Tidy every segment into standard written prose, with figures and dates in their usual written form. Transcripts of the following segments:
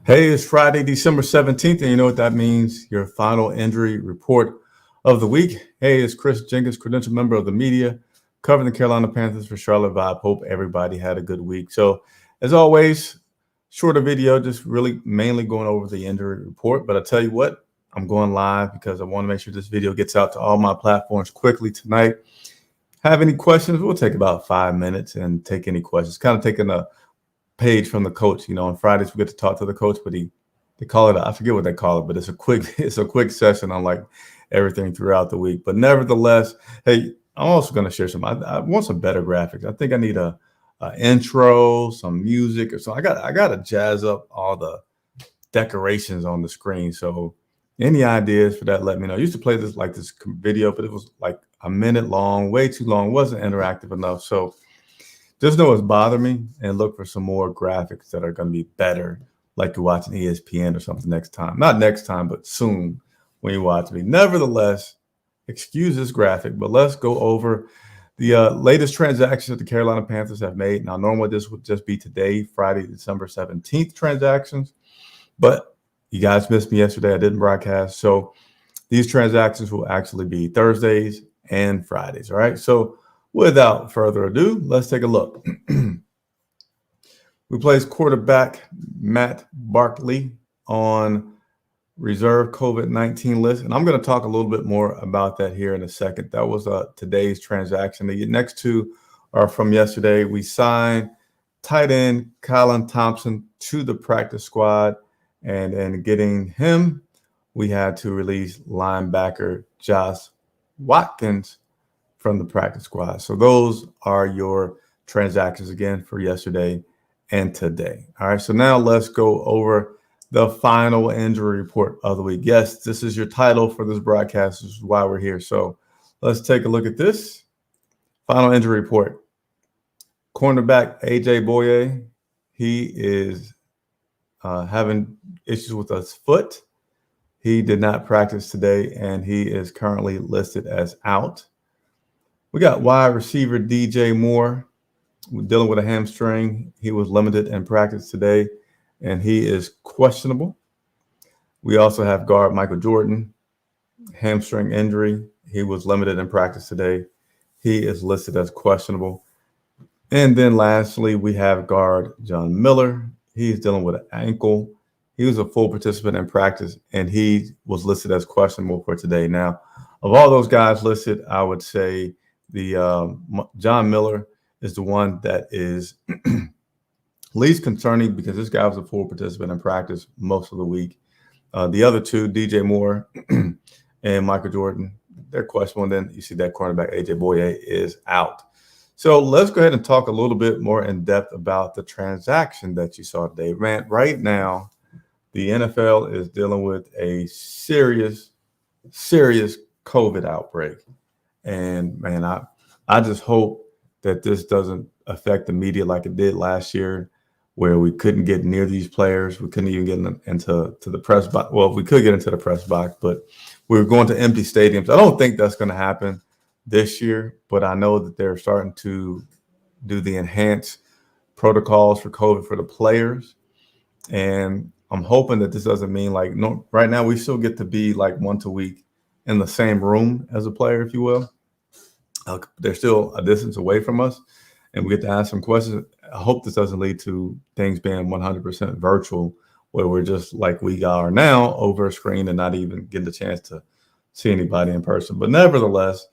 Hey, it's Friday, December 17th, and you know what that means? Your final injury report of the week. Hey, it's Chris Jenkins, credentialed member of the media, covering the Carolina Panthers for Charlotte Vibe. Hope everybody had a good week. So, as always, shorter video, just really mainly going over the injury report. But I tell you what, I'm going live because I want to make sure this video gets out to all my platforms quickly tonight. Have any questions? We'll take about 5 minutes and take any questions. Kind of taking a page from the coach. You know, on Fridays we get to talk to the coach, but they call it I forget what they call it, but it's a quick session on like everything throughout the week. But nevertheless, hey, I'm also going to share some. I want some better graphics. I think I need a intro, some music, or so. I got to jazz up all the decorations on the screen. So any ideas for that, let me know. I used to play this video, but it was like a minute long, way too long. It wasn't interactive enough. So just know it's bothering me and look for some more graphics that are going to be better, like you're watching ESPN or something next time. Not next time, but soon when you watch me. Nevertheless, excuse this graphic, but let's go over the latest transactions that the Carolina Panthers have made. Now, normally this would just be today, Friday, December 17th transactions, but you guys missed me yesterday. I didn't broadcast. So these transactions will actually be Thursdays and Fridays. All right. So without further ado, let's take a look. We placed quarterback Matt Barkley on reserve COVID-19 list, and I'm going to talk a little bit more about that here in a second. That was today's transaction. The next two are from yesterday. We signed tight end Colin Thompson to the practice squad, and getting him, we had to release linebacker Josh Watkins from the practice squad. So those are your transactions again for yesterday and today. All right. So now let's go over the final injury report of the week. Yes, this is your title for this broadcast. This is why we're here. So let's take a look at this final injury report. Cornerback AJ Boye, he is having issues with his foot. He did not practice today, and he is currently listed as out. We got wide receiver DJ Moore dealing with a hamstring. He was limited in practice today, and he is questionable. We also have guard Michael Jordan, hamstring injury. He was limited in practice today. He is listed as questionable. And then lastly, we have guard John Miller. He's dealing with an ankle. He was a full participant in practice, and he was listed as questionable for today. Now, of all those guys listed, I would say the John Miller is the one that is least concerning because this guy was a full participant in practice most of the week. The other two, DJ Moore and Michael Jordan, they're questionable. And then you see that cornerback AJ Boye is out. So let's go ahead and talk a little bit more in depth about the transaction that you saw today. Man, right now, the NFL is dealing with a serious COVID outbreak. And man, I just hope that this doesn't affect the media like it did last year, where we couldn't get near these players. We couldn't even get into the press box. Well, we could get into the press box, but we were going to empty stadiums. I don't think that's going to happen this year, but I know that they're starting to do the enhanced protocols for COVID for the players. And I'm hoping that this doesn't mean right now we still get to be like once a week in the same room as a player, if you will. They're still a distance away from us, and we get to ask some questions. I hope this doesn't lead to things being 100% virtual, where we're just like we are now over a screen and not even getting the chance to see anybody in person. But nevertheless,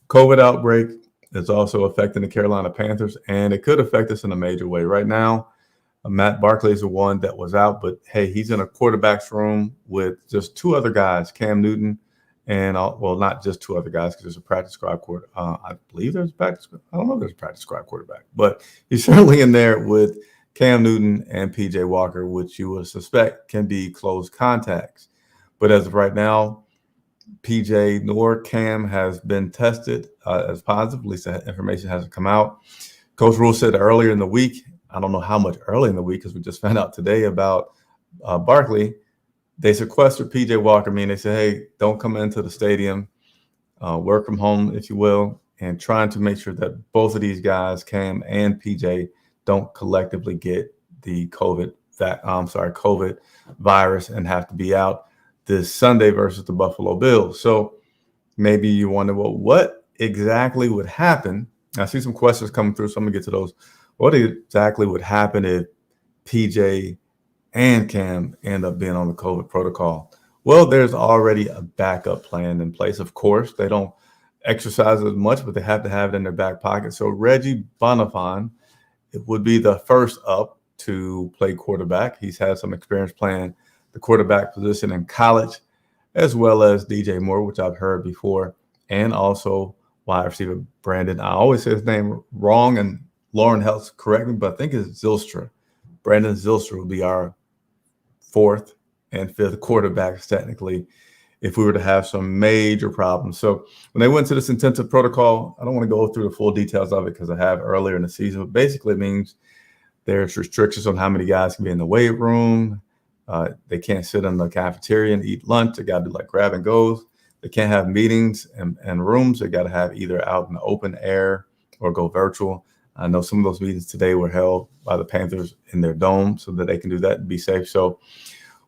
COVID outbreak is also affecting the Carolina Panthers, and it could affect us in a major way. Right now, Matt Barkley is the one that was out, but hey, he's in a quarterback's room with just two other guys, Cam Newton, and not just two other guys because there's a practice squad quarterback. I believe there's a practice. I don't know if there's a practice squad quarterback, but he's certainly in there with Cam Newton and PJ Walker, which you would suspect can be close contacts. But as of right now, PJ nor Cam has been tested as positive. At least that information hasn't come out. Coach Rule said earlier in the week, I don't know how much early in the week because we just found out today about Barkley. They sequestered PJ Walker, meaning they said, hey, don't come into the stadium, work from home, if you will, and trying to make sure that both of these guys, Cam and PJ, don't collectively get the COVID COVID virus and have to be out this Sunday versus the Buffalo Bills. So maybe you wonder, well, what exactly would happen? I see some questions coming through, so I'm gonna get to those. What exactly would happen if PJ and Cam end up being on the COVID protocol? Well, there's already a backup plan in place. Of course, they don't exercise as much, but they have to have it in their back pocket. So Reggie Bonifant, it would be the first up to play quarterback. He's had some experience playing the quarterback position in college, as well as DJ Moore, which I've heard before, and also wide receiver Brandon. I always say his name wrong, and Lauren helps correct me, but I think it's Zylstra. Brandon Zylstra will be our fourth and fifth quarterbacks, technically, if we were to have some major problems. So when they went to this intensive protocol, I don't want to go through the full details of it because I have earlier in the season, but basically it means there's restrictions on how many guys can be in the weight room. They can't sit in the cafeteria and eat lunch. They got to do like grab and goes. They can't have meetings and rooms. They got to have either out in the open air or go virtual. I know some of those meetings today were held by the Panthers in their dome so that they can do that and be safe. So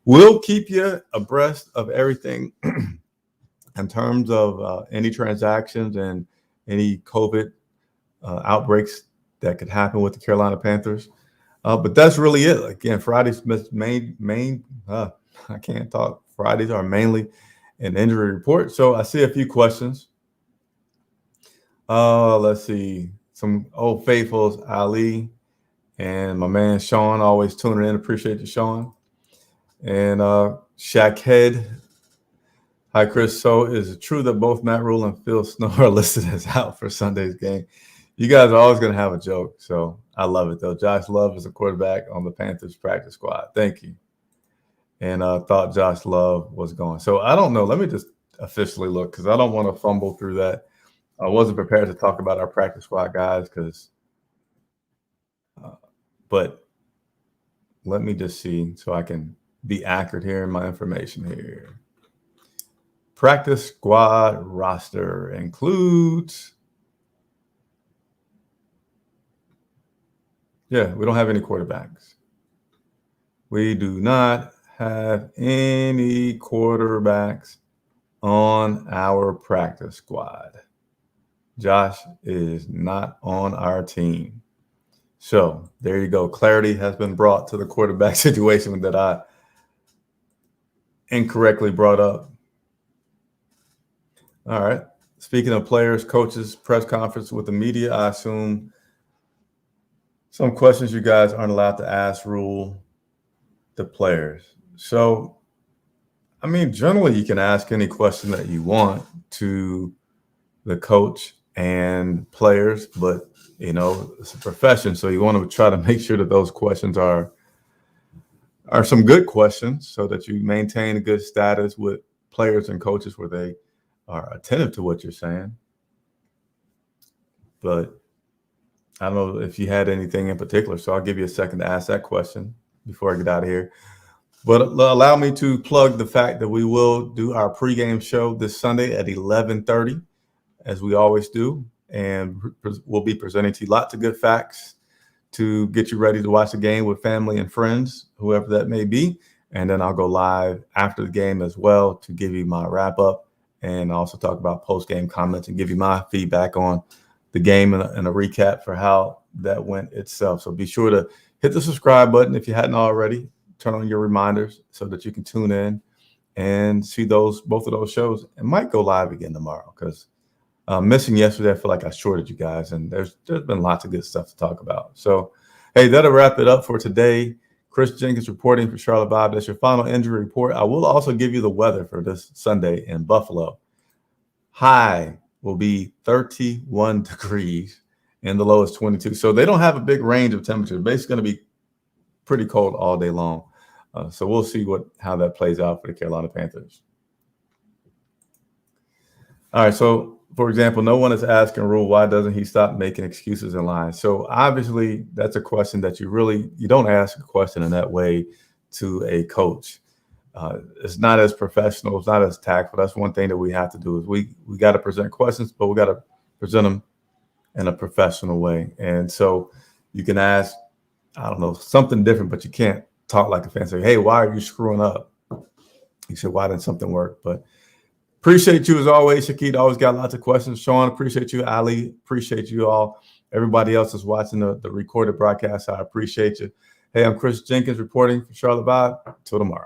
we'll keep you abreast of everything in terms of any transactions and any COVID outbreaks that could happen with the Carolina Panthers. But that's really it. Again, Friday's I can't talk. Fridays are mainly an injury report. So I see a few questions. Let's see. Some old faithfuls, Ali and my man Sean, always tuning in. Appreciate you, Sean. And Shackhead. Hi, Chris. So is it true that both Matt Rule and Phil Snow are listed as out for Sunday's game? You guys are always going to have a joke. So I love it, though. Josh Love is a quarterback on the Panthers practice squad. Thank you. And I thought Josh Love was gone. So I don't know. Let me just officially look because I don't want to fumble through that. I wasn't prepared to talk about our practice squad guys but let me just see so I can be accurate here in my information here. Practice squad roster includes, we don't have any quarterbacks. We do not have any quarterbacks on our practice squad. Josh is not on our team. So there you go. Clarity has been brought to the quarterback situation that I incorrectly brought up. All right. Speaking of players, coaches, press conference with the media, I assume some questions you guys aren't allowed to ask Rule the players. So, I mean, generally you can ask any question that you want to the coach and players, but it's a profession, so you want to try to make sure that those questions are some good questions so that you maintain a good status with players and coaches where they are attentive to what you're saying. But I don't know if you had anything in particular, so I'll give you a second to ask that question before I get out of here. But allow me to plug the fact that we will do our pregame show this Sunday at 11:30, as we always do. And we'll be presenting to you lots of good facts to get you ready to watch the game with family and friends, whoever that may be. And then I'll go live after the game as well to give you my wrap up and also talk about post-game comments and give you my feedback on the game and a recap for how that went itself. So be sure to hit the subscribe button if you hadn't already. Turn on your reminders so that you can tune in and see both of those shows. It might go live again tomorrow because missing yesterday, I feel like I shorted you guys, and there's been lots of good stuff to talk about. So, hey, that'll wrap it up for today. Chris Jenkins reporting for Charlotte Bob. That's your final injury report. I will also give you the weather for this Sunday in Buffalo. High will be 31 degrees, and the low is 22. So they don't have a big range of temperatures. Basically going to be pretty cold all day long. So we'll see how that plays out for the Carolina Panthers. All right, so for example, no one is asking Rule, why doesn't he stop making excuses and lying? So obviously that's a question that you don't ask a question in that way to a coach. It's not as professional. It's not as tactful. That's one thing that we have to do is we got to present questions, but we got to present them in a professional way. And so you can ask, I don't know, something different, but you can't talk like a fan. Say, hey, why are you screwing up? He said, why didn't something work? But appreciate you as always, Shakid. Always got lots of questions. Sean, appreciate you. Ali, appreciate you all. Everybody else is watching the recorded broadcast. I appreciate you. Hey, I'm Chris Jenkins reporting for Charlotte Vibe. Till tomorrow.